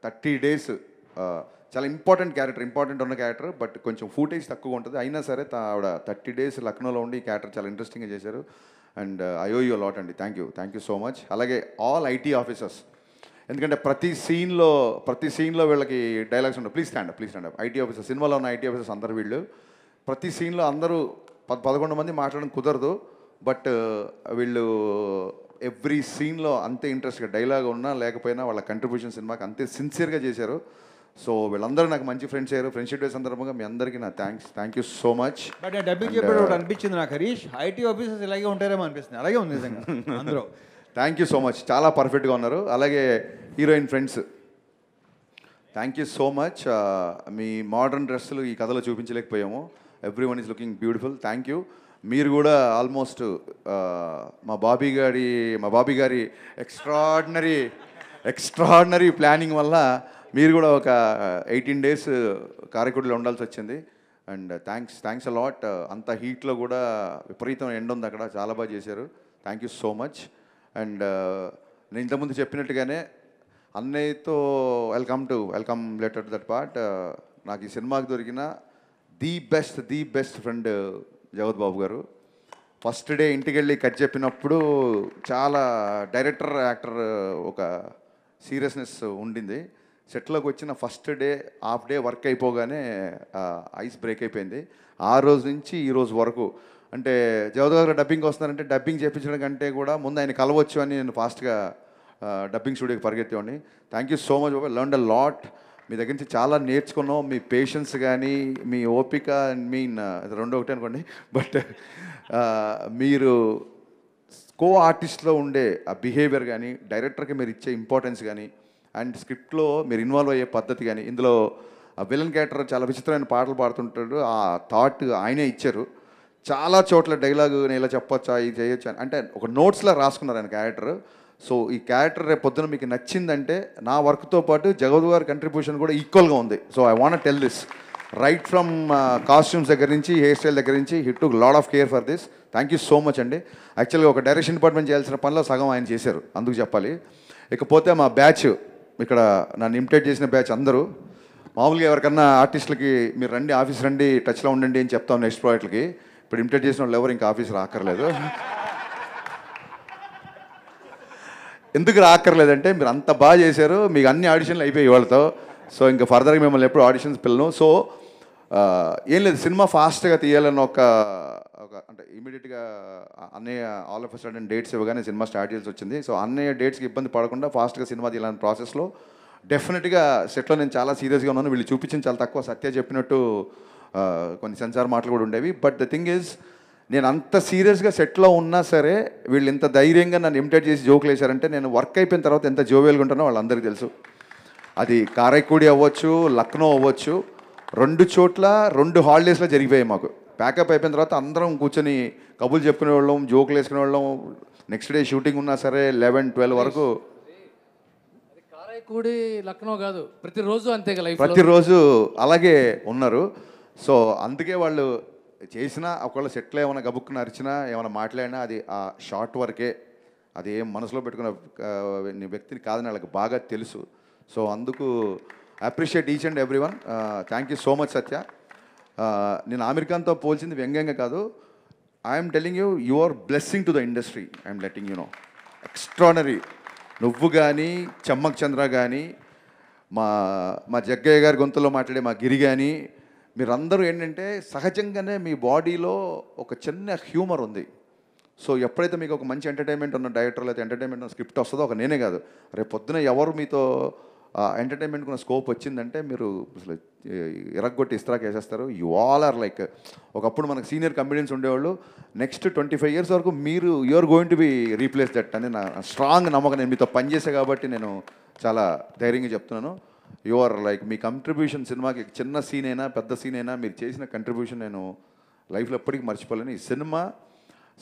S1: 30 days చాలా ఇంపార్టెంట్ ఉన్న క్యారెక్టర్, బట్ కొంచెం ఫూటేజ్ తక్కువ ఉంటుంది. అయినా సరే ఆవిడ 30 days లక్నోలో ఉండి ఈ క్యారెక్టర్ చాలా ఇంట్రెస్టింగ్గా చేశారు. And I owe you lot అండి. Thank you so much. అలాగే ఆల్ ఐటీ ఆఫీసర్స్, ఎందుకంటే ప్రతి సీన్లో వీళ్ళకి డైలాగ్స్ ఉండవు. Please stand up. IT officers, సినిమాలో ఉన్న ఐటీ ఆఫీసర్స్ అందరు వీళ్ళు. ప్రతి సీన్లో అందరూ 11 మంది మాట్లాడడం కుదరదు, బట్ వీళ్ళు ఎవ్రీ సీన్లో అంతే ఇంట్రెస్ట్గా, డైలాగ్ ఉన్నా లేకపోయినా వాళ్ళ కంట్రిబ్యూషన్ సినిమాకి అంతే సిన్సియర్గా చేశారు. సో వీళ్ళందరూ నాకు మంచి ఫ్రెండ్స్ అయ్యారు. ఫ్రెండ్షిప్ డే సందర్భంగా మీ అందరికీ నా thank you so much.
S4: But నేను డబ్బింగ్ చెప్పేటప్పుడు అనిపించింది నాకు, హరీష్ ఐటీ ఆఫీసర్స్ ఇలాగే ఉంటారేమో అనిపిస్తుంది. అలాగే ఉంది నిజంగా అందరూ.
S1: థ్యాంక్ యూ సో మచ్, చాలా పర్ఫెక్ట్గా ఉన్నారు. అలాగే heroine friends, thank you so much. మీ మోడర్న్ డ్రెస్సులు ఈ కథలో చూపించలేకపోయాము. Every one is looking beautiful. Thank you. మీరు కూడా ఆల్మోస్ట్ మా బాబీ గారి ఎక్స్ట్రాడినరీ ప్లానింగ్ వల్ల మీరు కూడా ఒక 18 days కారైకుడిలో ఉండాల్సి వచ్చింది. And thanks a lot. అంత హీట్లో కూడా విపరీతం ఎండ ఉంది అక్కడ, చాలా బాగా చేశారు. Thank you so much. And నేను ఇంతకుముందు చెప్పినట్టుగానే అన్నయ్యతో welcome letter to that part. నాకు ఈ సినిమాకి దొరికిన ది బెస్ట్ ఫ్రెండ్ జగత్ బాబు గారు. ఫస్ట్ డే ఇంటికి వెళ్ళి కట్ చెప్పినప్పుడు చాలా డైరెక్టర్ యాక్టర్ ఒక సీరియస్నెస్ ఉండింది. సెట్లోకి వచ్చిన first day half day work అయిపోగానే ఐస్ బ్రేక్ అయిపోయింది. ఆ రోజు నుంచి ఈ రోజు వరకు, అంటే జగత్ గారు డబ్బింగ్ వస్తున్నారంటే డబ్బింగ్ చేయించడం కంటే కూడా ముందు ఆయన కలవచ్చు అని నేను ఫాస్ట్గా డబ్బింగ్ స్టూడియోకి పరిగెత్తేవాడిని. థ్యాంక్ యూ సో మచ్ బాబా. Learn a lot. మీ దగ్గర నుంచి చాలా నేర్చుకున్నాం. మీ పేషెన్స్ కానీ, మీ ఓపిక, రెండు ఒకటే అనుకోండి, బట్ మీరు కో ఆర్టిస్ట్లో ఉండే ఆ బిహేవియర్ కానీ, డైరెక్టర్కి మీరు ఇచ్చే ఇంపార్టెన్స్ కానీ, అండ్ స్క్రిప్ట్లో మీరు ఇన్వాల్వ్ అయ్యే పద్ధతి కానీ, ఇందులో ఆ విలన్ క్యారెక్టర్ చాలా విచిత్రమైన పాటలు పాడుతుంటాడు. ఆ థాట్ ఆయనే ఇచ్చారు. చాలా చోట్ల డైలాగు నేను ఇలా చెప్పొచ్చా, ఇది చేయొచ్చా అంటే ఒక నోట్స్లా రాసుకున్నారు ఆయన క్యారెక్టర్. సో ఈ క్యారెక్టర్ రేపు పొద్దున మీకు నచ్చిందంటే నా వర్క్తో పాటు జగత్ గారి కంట్రిబ్యూషన్ కూడా ఈక్వల్గా ఉంది. So I want tell this right from costumes దగ్గర నుంచి, హెయిర్ స్టైల్ దగ్గర నుంచి, he took lot of care for this. Thank you so much అండి. యాక్చువల్గా ఒక డైరెక్షన్ డిపార్ట్మెంట్ చేయాల్సిన పనిలో సగం ఆయన చేశారు, అందుకు చెప్పాలి. ఇకపోతే మా బ్యాచ్, ఇక్కడ నన్ను ఇమిటేట్ చేసిన బ్యాచ్ అందరూ, మామూలుగా ఎవరికన్నా ఆర్టిస్టులకి మీరు రండి, ఆఫీస్ రండి, టచ్లో ఉండండి అని చెప్తాం నెక్స్ట్ ప్రాజెక్ట్కి. ఇప్పుడు ఇమిటేట్ చేసిన వాళ్ళు ఎవరు ఇంకా ఆఫీస్ రాక్కర్లేదు. ఎందుకు రాక్కర్లేదంటే మీరు అంత బాగా చేశారు, మీకు అన్ని ఆడిషన్లు అయిపోయాయి వాళ్ళతో. సో ఇంకా ఫర్దర్గా మిమ్మల్ని ఎప్పుడు ఆడిషన్స్ పిల్లను. సో ఏం లేదు, సినిమా ఫాస్ట్గా తీయాలని ఒక అంటే ఇమీడియట్గా అన్నయ్య ఆల్ ఆఫ్ సడన్ డేట్స్ ఇవ్వగానే సినిమా స్టార్ట్ చేయాల్సి వచ్చింది. సో అన్నయ్య డేట్స్కి ఇబ్బంది పడకుండా ఫాస్ట్గా సినిమా తీయాలని ప్రాసెస్లో డెఫినెట్గా సెట్లో నేను చాలా సీరియస్గా ఉన్నాను. వీళ్ళు చూపించింది చాలా తక్కువ, సత్య చెప్పినట్టు కొన్ని సెన్సార్ మాటలు కూడా ఉండేవి. బట్ ద థింగ్ ఈజ్, నేను అంత సీరియస్గా సెట్లో ఉన్నా సరే వీళ్ళు ఇంత ధైర్యంగా నన్ను ఇమిటేట్ చేసి జోకులు వేశారంటే నేను వర్క్ అయిపోయిన తర్వాత ఎంత జోవియల్గా ఉంటానో వాళ్ళందరికీ తెలుసు. అది కారైక్కుడి అవ్వచ్చు, లక్నో అవ్వచ్చు, 2 చోట్ల 2 హాలిడేస్లో జరిగిపోయాయి మాకు. ప్యాకప్ అయిపోయిన తర్వాత అందరం కూర్చొని కబుర్లు చెప్పుకునే వాళ్ళం, జోకులు వేసుకునే వాళ్ళం. నెక్స్ట్ డే షూటింగ్ ఉన్నా సరే 11-12 వరకు.
S3: కారైక్కుడి లక్నో కాదు, ప్రతిరోజు అంతే కదా,
S1: ప్రతిరోజు అలాగే ఉన్నారు. సో అందుకే వాళ్ళు చేసినా, ఒకవేళ సెట్లో ఏమైనా గబుక్కున అరిచినా, ఏమైనా మాట్లాడినా అది ఆ షార్ట్ వరకే, అది ఏం మనసులో పెట్టుకున్న వ్యక్తిని కాదని వాళ్ళకి బాగా తెలుసు. సో అందుకు appreciate each and every one. Thank you so much Satya. నేను ఆమిర్ ఖాన్తో పోల్చింది వ్యంగ్యంగా కాదు. I'm telling you, you are blessing to the industry. I'm letting you know. Extraordinary. నువ్వు కానీ, చమ్మక్ చంద్ర కానీ, మా జగ్గయ్య గారి గొంతులో మాట్లాడే మా గిరి కానీ, మీరందరూ ఏంటంటే సహజంగానే మీ బాడీలో ఒక చిన్న హ్యూమర్ ఉంది. సో ఎప్పుడైతే మీకు ఒక మంచి ఎంటర్టైన్మెంట్ ఉన్న డైరెక్టర్ లేదా ఎంటర్టైన్మెంట్ ఉన్న స్క్రిప్ట్ వస్తుందో, ఒక నేనే కాదు, రేపు పొద్దున ఎవరు మీతో ఎంటర్టైన్మెంట్కి ఉన్న స్కోప్ వచ్చిందంటే మీరు అసలు ఎరగొట్టి ఇస్త్రాక్ వేసేస్తారు. యు ఆల్ ఆర్ లైక్, ఒకప్పుడు మనకు సీనియర్ కమెడియన్స్ ఉండేవాళ్ళు, నెక్స్ట్ 25 years వరకు మీరు are going to be replace that అని నా స్ట్రాంగ్ నమ్మకం. నేను మీతో పనిచేసే కాబట్టి నేను చాలా ధైర్యంగా చెప్తున్నాను. యు ఆర్ లైక్, మీ కంట్రిబ్యూషన్ సినిమాకి చిన్న సీన్ అయినా పెద్ద సీన్ అయినా మీరు చేసిన కంట్రిబ్యూషన్ నేను లైఫ్లో ఎప్పటికీ మర్చిపోలేను. ఈ సినిమా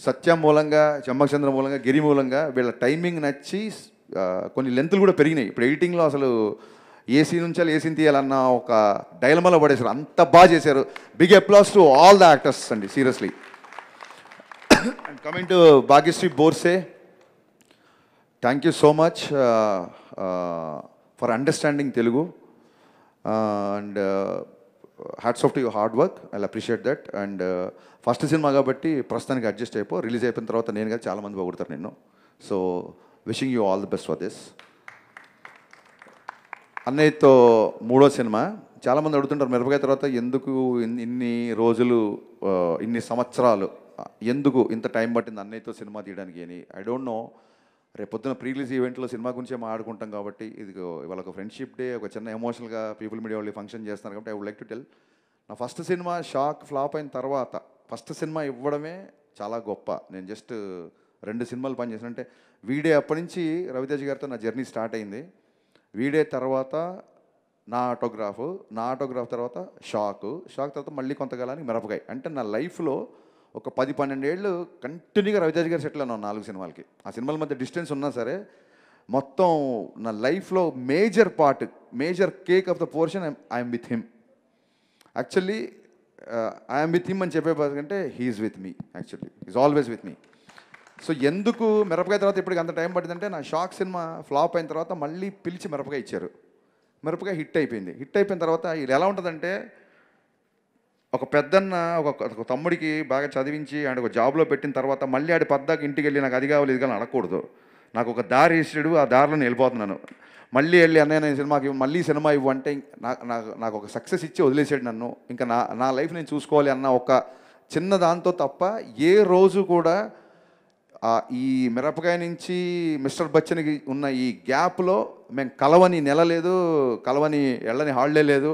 S1: సత్య మూలంగా, చెమ్మచంద్ర మూలంగా, గిరి మూలంగా వీళ్ళ టైమింగ్ నచ్చి కొన్ని లెంతులు కూడా పెరిగినాయి. ఇప్పుడు ఎడిటింగ్లో అసలు ఏసీ నుంచి ఏసీని తీయాలన్న ఒక డైలమాలో పడేశారు. అంత బాగా చేశారు. Big applause to all the actors అండి, seriously. And coming to Bhagyashri Borse, thank you so much for understanding Telugu and hats off to your hard work. I appreciate that. And first సినిమా కాబట్టి ప్రస్తుతానికి అడ్జస్ట్ అయిపో. రిలీజ్ అయిపోయిన తర్వాత నేను కదా చాలామంది పొగుడతారు నిన్ను. So wishing you all the best for this. అన్నయ్యతో 3వ సినిమా. చాలామంది అడుగుతుంటారు మిరపకాయ తర్వాత ఎందుకు ఇన్ని రోజులు, ఇన్ని సంవత్సరాలు, ఎందుకు ఇంత టైం పట్టింది అన్నయ్యతో సినిమా తీయడానికి అని. I don't no. రేపు పొద్దున ప్రీ రిలీజ్ ఈవెంట్లో సినిమా గురించే మాట్లాడుకుంటాం కాబట్టి, ఇది ఇవాళ ఒక ఫ్రెండ్షిప్ డే, ఒక చిన్న ఎమోషనల్గా పీపుల్ మీడియా వాళ్ళు ఫంక్షన్ చేస్తున్నారు కాబట్టి I would like to tell. నా ఫస్ట్ సినిమా షాక్ ఫ్లాప్ అయిన తర్వాత ఫస్ట్ సినిమా ఇవ్వడమే చాలా గొప్ప. నేను జస్ట్ 2 సినిమాలు పనిచేసాను. అంటే వీడే అప్పటి నుంచి రవితేజ గారితో నా జర్నీ స్టార్ట్ అయింది. వీడే తర్వాత నా ఆటోగ్రాఫ్ తర్వాత షాక్ తర్వాత మళ్ళీ కొంతకాలానికి మిరపకాయ. అంటే నా లైఫ్లో ఒక 10-12 ఏళ్ళు కంటిన్యూగా రవితేజ గారు సెటిల్ అన్నాను 4 సినిమాలకి. ఆ సినిమాల మధ్య డిస్టెన్స్ ఉన్నా సరే మొత్తం నా లైఫ్లో major part, major cake of the portion I'm with him. Actually I'm with him అని చెప్పేకంటే he's with me. Actually is always with me. So ఎందుకు మిరపకాయ తర్వాత ఇప్పటికి అంత టైం పట్టిందంటే, నా షాక్ సినిమా ఫ్లాప్ అయిన తర్వాత మళ్ళీ పిలిచి మిరపకాయ ఇచ్చారు. మిరపకాయ హిట్ అయిపోయింది. హిట్ అయిపోయిన తర్వాత ఇది ఎలా ఉంటుందంటే, ఒక పెద్దన్న ఒక తమ్ముడికి బాగా చదివించి ఆడ ఒక జాబ్లో పెట్టిన తర్వాత మళ్ళీ ఆడి పద్దాకి ఇంటికి వెళ్ళి నాకు అది కావాలి ఇది కావాలి అడగకూడదు. నాకు ఒక దారి ఇస్తాడు, ఆ దారిలో నేను వెళ్ళిపోతున్నాను. మళ్ళీ వెళ్ళి అన్నయ్య నేను సినిమాకి మళ్ళీ సినిమా ఇవ్వు అంటే నాకు ఒక సక్సెస్ ఇచ్చి వదిలేసాడు నన్ను. ఇంకా నా లైఫ్ నేను చూసుకోవాలి అన్న ఒక చిన్న దాంతో తప్ప ఏ రోజు కూడా ఈ మిరపకాయ నుంచి మిస్టర్ బచ్చన్కి ఉన్న ఈ గ్యాప్లో మేము కలవని నెల లేదు, కలవని వెళ్ళని హాలిడే లేదు.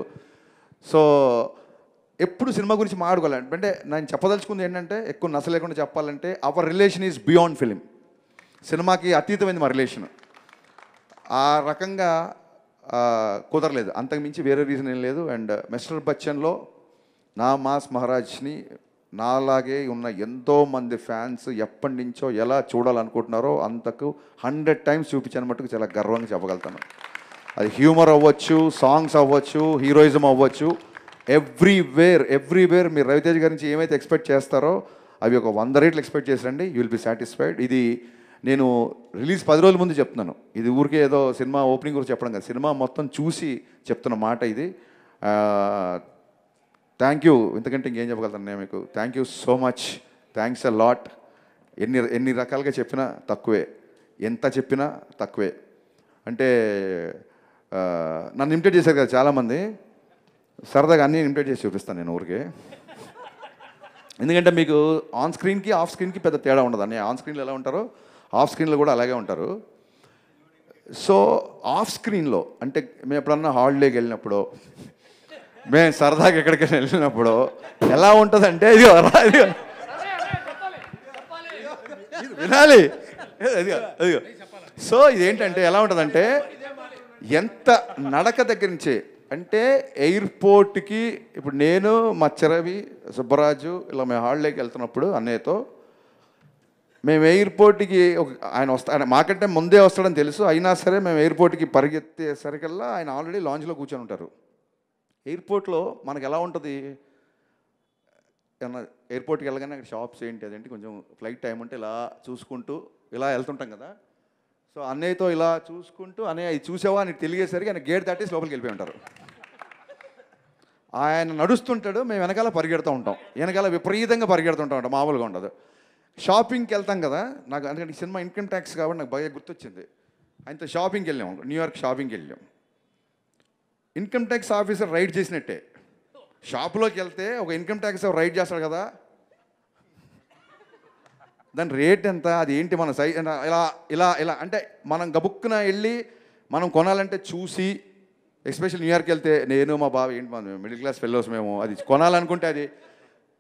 S1: సో ఎప్పుడు సినిమా గురించి మాట్లాడుకోవాలి. అంటే నేను చెప్పదలుచుకుంది ఏంటంటే, ఎక్కువ నస లేకుండా చెప్పాలంటే, hour relation is beyond film. సినిమాకి అతీతమైంది మా రిలేషన్. ఆ రకంగా కుదరలేదు, అంతకు మించి వేరే రీజన్ ఏం లేదు. అండ్ మిస్టర్ బచ్చన్లో నా మాస్ మహారాజ్ని నాలాగే ఉన్న ఎంతోమంది ఫ్యాన్స్ ఎప్పటి నుంచో ఎలా చూడాలనుకుంటున్నారో అంతకు 100 times చూపించాను మట్టుకు చాలా గర్వంగా చెప్పగలుగుతాను. అది హ్యూమర్ అవ్వచ్చు, సాంగ్స్ అవ్వచ్చు, హీరోయిజం అవ్వచ్చు, ఎవ్రీవేర్ మీరు రవితేజ గారి నుంచి ఏమైతే ఎక్స్పెక్ట్ చేస్తారో అవి ఒక 100 రెట్లు ఎక్స్పెక్ట్ చేసిరండి. You will be satisfied. ఇది నేను రిలీజ్ 10 రోజుల ముందు చెప్తున్నాను. ఇది ఊరికే ఏదో సినిమా ఓపెనింగ్ గురించి చెప్పడం కాదు, సినిమా మొత్తం చూసి చెప్తున్న మాట ఇది. Thank you. ఇంతకంటే ఇంకేం చెప్పగలుగుతాను నేను మీకు. Thank you so much. Thanks a lot. ఎన్ని రకాలుగా చెప్పినా తక్కువే, ఎంత చెప్పినా తక్కువే. అంటే నన్ను ఇమిటేట్ చేశారు కదా చాలామంది, సరదాగా అన్నీ ఇమిటేట్ చేసి చూపిస్తాను నేను ఊరికే. ఎందుకంటే మీకు ఆన్ స్క్రీన్కి ఆఫ్ స్క్రీన్కి పెద్ద తేడా ఉండదు. అన్నీ ఆన్ స్క్రీన్లో ఎలా ఉంటారో ఆఫ్ స్క్రీన్లో కూడా అలాగే ఉంటారు. సో ఆఫ్ స్క్రీన్లో అంటే మేము ఎప్పుడన్నా హాలిడేకి వెళ్ళినప్పుడు, మేము సరదాగా ఎక్కడికైనా వెళ్ళినప్పుడు ఎలా ఉంటుందంటే, ఇది వినాలి, అదిగో. సో ఇదేంటంటే ఎలా ఉంటుందంటే, ఎంత నడక దగ్గర నుంచే అంటే ఎయిర్పోర్ట్కి ఇప్పుడు నేను మచ్చరవి సుబ్బరాజు ఇలా మేము హాలిడేకి వెళ్తున్నప్పుడు అన్నయ్యతో మేము ఎయిర్పోర్ట్కి ఆయన మాకంటే ముందే వస్తాడని తెలుసు, అయినా సరే మేము ఎయిర్పోర్ట్కి పరిగెత్తేసరికల్లా ఆయన ఆల్రెడీ లాంజ్లో కూర్చొని ఉంటారు. ఎయిర్పోర్ట్లో మనకు ఎలా ఉంటుంది, ఏమన్నా ఎయిర్పోర్ట్కి వెళ్ళగానే అక్కడ షాప్స్ ఏంటి అదేంటి కొంచెం ఫ్లైట్ టైం ఉంటే ఇలా చూసుకుంటూ ఇలా వెళ్తుంటాం కదా. సో అన్నయ్యతో ఇలా చూసుకుంటూ అన్నయ్య ఇది చూసావా అని తెలియజేసరికి ఆయన గేట్ దాటేసి లోపలికి వెళ్ళిపోయి ఉంటారు. ఆయన నడుస్తుంటాడు, మేము వెనకాల పరిగెడుతూ ఉంటాం, వెనకాల విపరీతంగా పరిగెడుతుంటాం, మామూలుగా ఉండదు. షాపింగ్కి వెళ్తాం కదా, నాకు అందుకంటే సినిమా ఇన్కమ్ ట్యాక్స్ కాబట్టి నాకు బాగా గుర్తొచ్చింది. ఆయనతో షాపింగ్కి వెళ్ళాం, న్యూయార్క్ షాపింగ్కి వెళ్ళాం. ఇన్కమ్ ట్యాక్స్ ఆఫీసర్ రైడ్ చేసినట్టే. షాపులోకి వెళ్తే ఒక ఇన్కమ్ ట్యాక్స్ రైడ్ చేస్తాడు కదా, దాని రేట్ ఎంత, అది ఏంటి మన సైజ్ ఇలా ఇలా ఇలా అంటే మనం గబుక్కున వెళ్ళి మనం కొనాలంటే చూసి, ఎస్పెషల్ న్యూయార్క్ వెళ్తే నేను మా బావ ఏంటి మన మిడిల్ క్లాస్ ఫెలోస్ మేము అది కొనాలనుకుంటే అది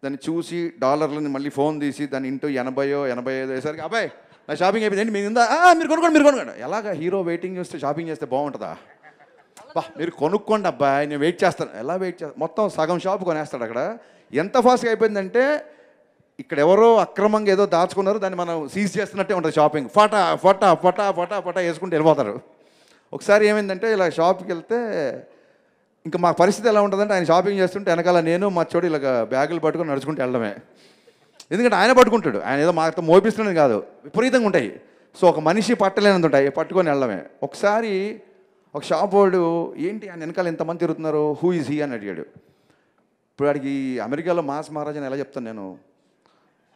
S1: దాన్ని చూసి డాలర్లని మళ్ళీ ఫోన్ తీసి దాన్ని ఇంటూ 80-85 అయ్యేసరికి అబ్బాయి నా షాపింగ్ అయిపోయింది మీరు ఉందా, మీరు కొనుక్కోండి. ఎలాగ హీరో వెయిటింగ్ చేస్తే షాపింగ్ చేస్తే బాగుంటుందా, బా మీరు కొనుక్కోండి అబ్బాయి నేను వెయిట్ చేస్తాను. ఎలా వెయిట్ చేస్తాను, మొత్తం సగం షాప్ కొనేస్తాడు అక్కడ. ఎంత ఫాస్ట్గా అయిపోయిందంటే ఇక్కడ ఎవరో అక్రమంగా ఏదో దాచుకున్నారు, దాన్ని మనం సీజ్ చేస్తున్నట్టే ఉంటుంది షాపింగ్. ఫటా ఫటా ఫటా ఫటా ఫటా వేసుకుంటూ వెళ్ళిపోతారు. ఒకసారి ఏమైందంటే ఇలా షాప్కి వెళ్తే ఇంకా మా పరిస్థితి ఎలా ఉంటుందంటే ఆయన షాపింగ్ చేస్తుంటే వెనకాల నేను మా చోటు ఇలాగ బ్యాగులు పట్టుకొని నడుచుకుంటూ వెళ్ళడమే. ఎందుకంటే ఆయన పట్టుకుంటాడు, ఆయన ఏదో మాతో మోపిస్తున్నాడు కాదు, విపరీతంగా ఉంటాయి. సో ఒక మనిషి పట్టలేనంత ఉంటాయి, పట్టుకొని వెళ్ళడమే. ఒకసారి ఒక షాప్ వాడు ఏంటి ఆయన వెనకాల ఎంతమంది తిరుగుతున్నారు, హూ ఈజ్ హీ అని అడిగాడు. ఇప్పుడు వాడికి అమెరికాలో మాస్ మహారాజ్ అని ఎలా చెప్తాను నేను,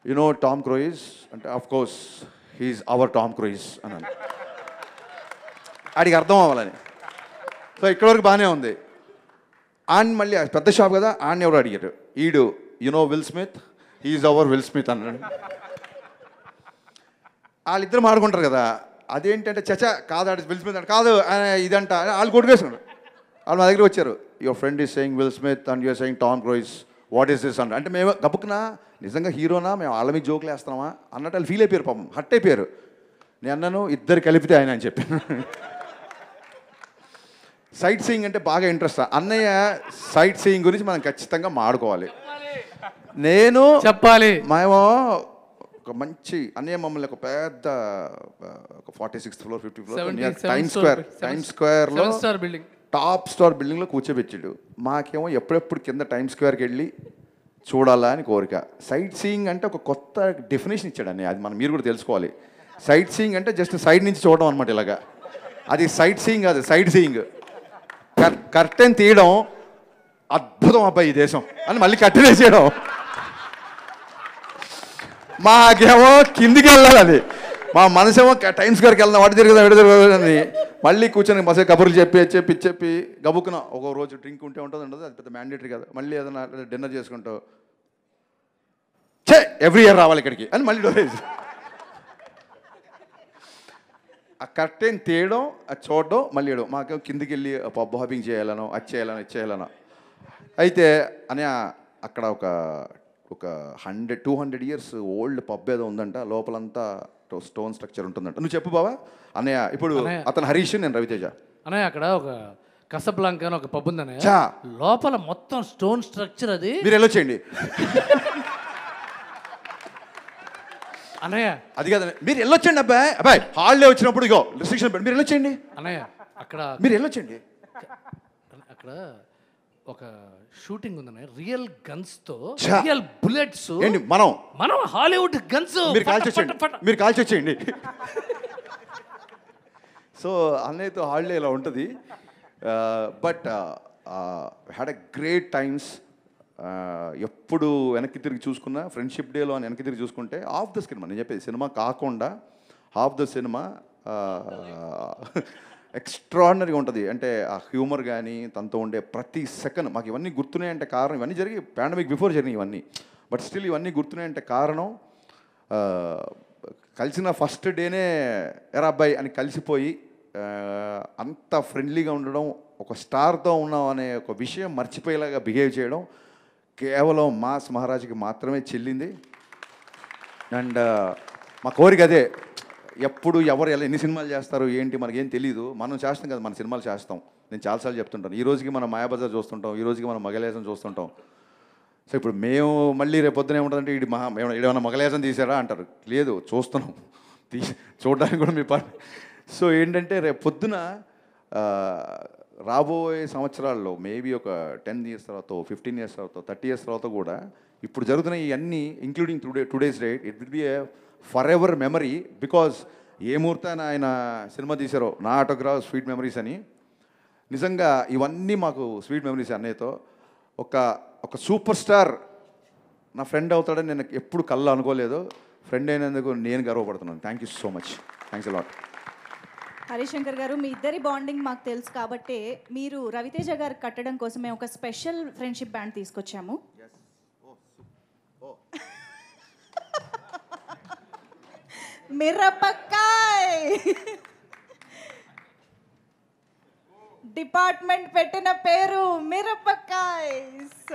S1: యునో టామ్ క్రూయిజ్ అంటే of course he's our Tom Cruise అన్నాను. ఆడికి అర్థం అవ్వాలని. సో ఇక్కడ వరకు బాగానే ఉంది. ఆయన మళ్ళీ పెద్ద షాప్ కదా, ఆయన ఎవరు అడిగారు, ఈడు you know Will Smith, he's our Will Smith అన్నాడు. వాళ్ళిద్దరు మాడుకుంటారు కదా, అదేంటంటే చచా కాదు ఆడి విల్ స్మిత్ అంటే కాదు ఇదంట, వాళ్ళు కొట్టుకేసుకున్నారు. వాళ్ళు మా దగ్గర వచ్చారు, your friend is saying Will Smith and you are saying Tom Cruise, what is this అంటే మేము గబుక్కునా నిజంగా హీరోనా మేము వాళ్ళ మీద జోకులు వేస్తున్నామా అన్నట్టు వాళ్ళు ఫీల్ అయిపోయారు, పాపం హట్ అయిపోయారు. నేను అన్నాను ఇద్దరు కలిపితే ఆయన అని చెప్పాను. సైట్ సీయింగ్ అంటే బాగా ఇంట్రెస్ట్. అన్నయ్య సైట్ సీయింగ్ గురించి మనం ఖచ్చితంగా మాడుకోవాలి. నేను చెప్పాలి, మేము ఒక మంచి అన్నయ్య మమ్మల్ని ఒక పెద్ద ఒక 46th floor 50th floor times స్క్వేర్లో టాప్ స్టార్ బిల్డింగ్లో కూర్చోబెట్టాడు. మాకేమో ఎప్పుడెప్పుడు కింద టైమ్స్ స్క్వేర్కి వెళ్ళి చూడాలా అని కోరిక. సైట్ సీయింగ్ అంటే ఒక కొత్త డెఫినేషన్ ఇచ్చాడు అన్నయ్య, అది మనం మీరు కూడా తెలుసుకోవాలి. సైట్ సీయింగ్ అంటే జస్ట్ సైడ్ నుంచి చూడడం అనమాట ఇలాగా, అది సైట్ సీయింగ్ కాదు, సైడ్ సీయింగ్. కర్టెన్ తీయడం అద్భుతం అబ్బాయి ఈ దేశం అని మళ్ళీ కర్టెన్ వేసేయడం, మాకేమో కిందికి వెళ్ళాలి. అది మా మనసేమో టైమ్స్ స్క్వేర్కి వెళ్దాం, వాటి తిరుగుదాం మళ్ళీ కూర్చొని మసే కబుర్లు చెప్పి గబుక్కున ఒక రోజు డ్రింక్ ఉంటే ఉంటుంది ఉండదు, అది పెద్ద మ్యాండేటరీ కాదు. మళ్ళీ ఏదైనా డిన్నర్ చేసుకుంటావు, ఎవ్రీ ఇయర్ రావాలి ఇక్కడికి అని మళ్ళీ డోరేజ్. ఆ కర్టెన్ తీయడం, అది చూడడం, మళ్ళీ వేయడం. మాకేమో కిందికి వెళ్ళి పబ్ హాపింగ్ చేయాలనో, అది చేయాలనో. అయితే అని అక్కడ ఒక 100-200 years ఓల్డ్ పబ్ ఏదో ఉందంట, లోపలంతా స్టోన్ స్ట్రక్చర్ ఉంటుందంట. నువ్వు చెప్పు బావా. అన్నయ్య ఇప్పుడు అతను హరీష్, నేను రవితేజ.
S3: అన్నయ్య అక్కడ ఒక కసబ్లాంకా అని ఒక పబ్ ఉంది అన్నయ్య, లోపల మొత్తం స్టోన్ స్ట్రక్చర్. అది
S1: మీరు వెళ్ళొచ్చేయండి
S3: అన్నయ్య,
S1: అది కదా మీరు వెళ్ళొచ్చండి. అబ్బాయి హాలిడే వచ్చినప్పుడు ఇగో రిస్ట్రిక్షన్ పెట్టి మీరు వెళ్ళొచ్చేయండి
S3: అన్నయ్య. అక్కడ
S1: మీరు వెళ్ళొచ్చండి.
S3: అక్కడ ఒక షూటింగ్ ఉందన్నయ్య, రియల్ గన్స్ తో, రియల్ బుల్లెట్స్.
S1: ఏంటి మనం
S3: హాలీవుడ్ గన్స్
S1: మీరు కాల్చొచ్చేయండి. సో అన్నయ్యతో హాలిడే ఇలా ఉంటుంది. But had a great times. ఎప్పుడు వెనక్కి తిరిగి చూసుకున్నా, ఫ్రెండ్షిప్ డేలో అని వెనక్కి తిరిగి చూసుకుంటే హాఫ్ ద సినిమా, నేను చెప్పేది సినిమా కాకుండా హాఫ్ ద సినిమా ఎక్స్ట్రాడినరీగా ఉంటుంది. అంటే ఆ హ్యూమర్ కానీ తనతో ఉండే ప్రతి సెకండ్ మాకు ఇవన్నీ గుర్తున్నాయంటే కారణం, ఇవన్నీ జరిగి పాండమిక్ బిఫోర్ జరిగినాయి ఇవన్నీ, బట్ స్టిల్ ఇవన్నీ గుర్తున్నాయంటే కారణం కలిసిన ఫస్ట్ డేనే ఎరా అబ్బాయి అని కలిసిపోయి అంత ఫ్రెండ్లీగా ఉండడం, ఒక స్టార్తో ఉన్నాం అనే ఒక విషయం మర్చిపోయేలాగా బిహేవ్ చేయడం కేవలం మాస్ మహారాజ్కి మాత్రమే చెల్లింది. అండ్ మా కోరిక అదే, ఎప్పుడు ఎవరు ఎలా ఎన్ని సినిమాలు చేస్తారు ఏంటి మనకేం తెలీదు, మనం చేస్తాం కదా, మన సినిమాలు చేస్తాం. నేను చాలాసార్లు చెప్తుంటాను, ఈ రోజుకి మనం మాయాబజార్ చూస్తుంటాం, ఈ రోజుకి మనం మగలేసం చూస్తుంటాం. సో ఇప్పుడు మేము మళ్ళీ రేపు పొద్దున ఏముంటుందంటే ఏమైనా మగలేసం తీసారా అంటారు. లేదు, చూస్తున్నాం, చూడడానికి కూడా మీ పని. సో ఏంటంటే రేపు పొద్దున రాబోయే సంవత్సరాల్లో మేబీ ఒక 10 years తర్వాత, 15 years తర్వాత, 30 years తర్వాత కూడా ఇప్పుడు జరుగుతున్న ఇవన్నీ including today's date, it will be a forever memory. Because ఏ ముహూర్తాన ఆయన సినిమా తీశారో నా ఆటోగ్రాఫ్ స్వీట్ మెమరీస్ అని, నిజంగా ఇవన్నీ మాకు స్వీట్ మెమరీస్. అన్నయ్యతో ఒక సూపర్ స్టార్ నా ఫ్రెండ్ అవుతాడని నేను ఎప్పుడు కళ్ళు అనుకోలేదు. ఫ్రెండ్ అయినందుకు నేను గర్వపడుతున్నాను. Thank you so much. Thanks a lot.
S2: Harishankar గారు, మీ ఇద్దరి బాండింగ్ మాకు తెలుసు కాబట్టి మీరు రవితేజ గారికి కట్టడం కోసం మేము ఒక స్పెషల్ ఫ్రెండ్షిప్ బ్యాండ్ తీసుకొచ్చాము. మిరపకాయ్ డిపార్ట్మెంట్ పెట్టిన పేరు మిరపకాయ్. సో